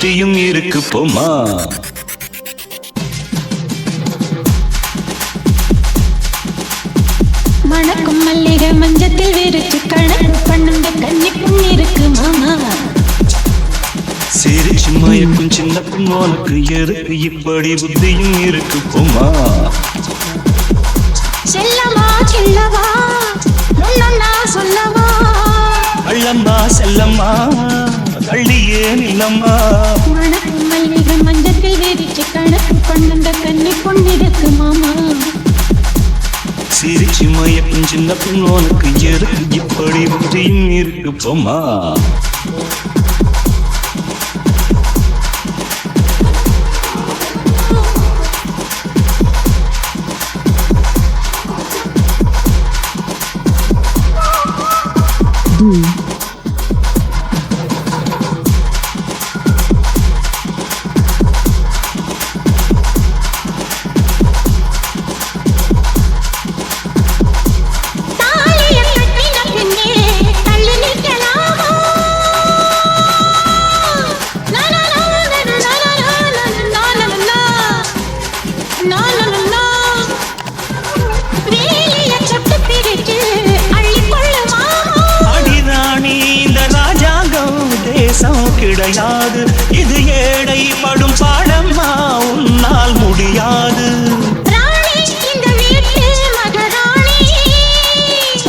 புத்தியும் இருக்கு போமா. மணக்கும் மல்லிகை மஞ்சத்தில் விரிச்சு கணக்கு பண்ணுங்க கன்னி பொண்ணு இருக்கு மாமா. சிரிச்சு மயக்கும் சின்ன பொண்ணோனுக்கு எதுக்கு இப்படி புத்தியும் இருக்கு போமா. செல்லவா செல்லவா ஒன்னொன்னா சொல்லவா. அள்ளம்மா செல்லம்மா தள்ளியே நில்லம்மா. மணக்கும் மல்லிகை மஞ்சத்தில் விரிச்சு கணக்கு பண்ணுங்க கன்னி பொண்ணு இருக்கு மாமா. சிரிச்சு மயக்கும் சின்ன பொண்ணோனுக்கு எதுக்கு இப்படி புத்தியும் இருக்கு போமா. கிடையாது இது ஏடை படும் பாடம்மா உன்னால் முடியாது.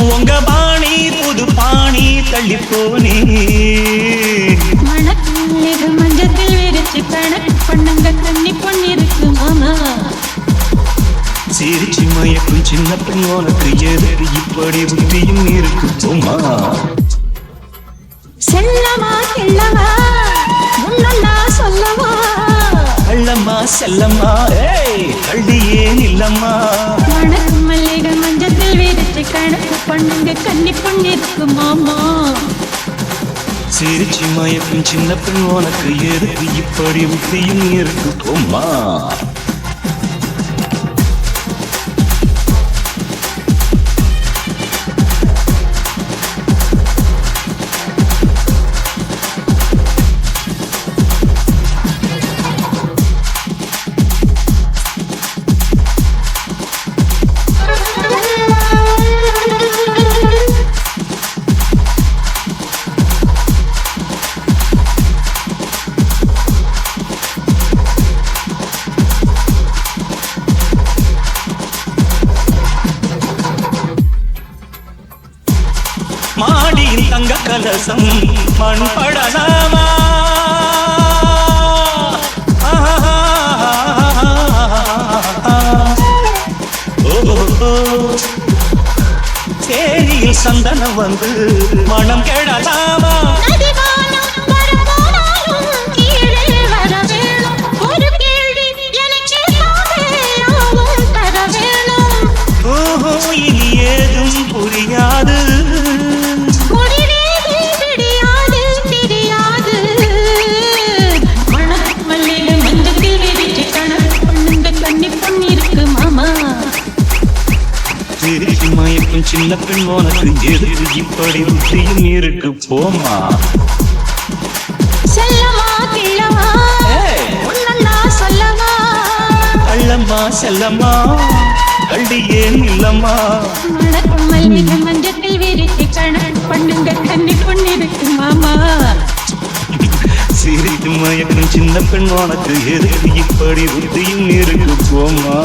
உங்க பாணி புது பாணி தள்ளி போனே. மணக்கும் மஞ்சத்தில் விரிச்சு கணக்கு பண்ணுங்க கன்னி பொண்ணு இருக்கு மாமா. சிரிச்சு மயக்கும் சின்ன பொண்ணோனுக்கு எதுக்கு இப்படி புத்தியும் இருக்கு போமா. செல்லமா செல்லவா முன்னா சொல்லவா. அள்ளம்மா செல்லம்மா அள்ளியே நில்லம்மா. மணக்கும் மல்லிகை மஞ்சத்தில் விரிச்சு கணக்கு பண்ணுங்க கன்னி பொண்ணு இருக்கு மாமா. சிரிச்சு மயக்கும் சின்ன பொண்ணோனுக்கு எதுக்கு இப்படி புத்தியும் இருக்கு போமா. மாடியில் தங்க கலசம் மண் படலாமா. சேரியில் சந்தனம் வந்து மனம் கெடலாமா. இனி ஏதும் புரியாது. சிரிச்சு மயக்கும் சின்ன பெண்ணோனுக்கு எதுக்கு இப்படி புத்தியும் இருக்கு போமா. செல்லமா கிழவா ஒன்னா சொல்லவா. அள்ளம்மா செல்லம்மா அள்ளியே நில்லம்மா. மணக்கும் மல்லிகை மஞ்சத்தில் விரிச்சு கணக்கு பண்ணுங்க கன்னி பொண்ணு இருக்கு மாமா. சிரித்து மயக்கும் சின்ன பெண்ணோனுக்கு எதுக்கு இப்படி புத்தியும் இருக்கு போமா.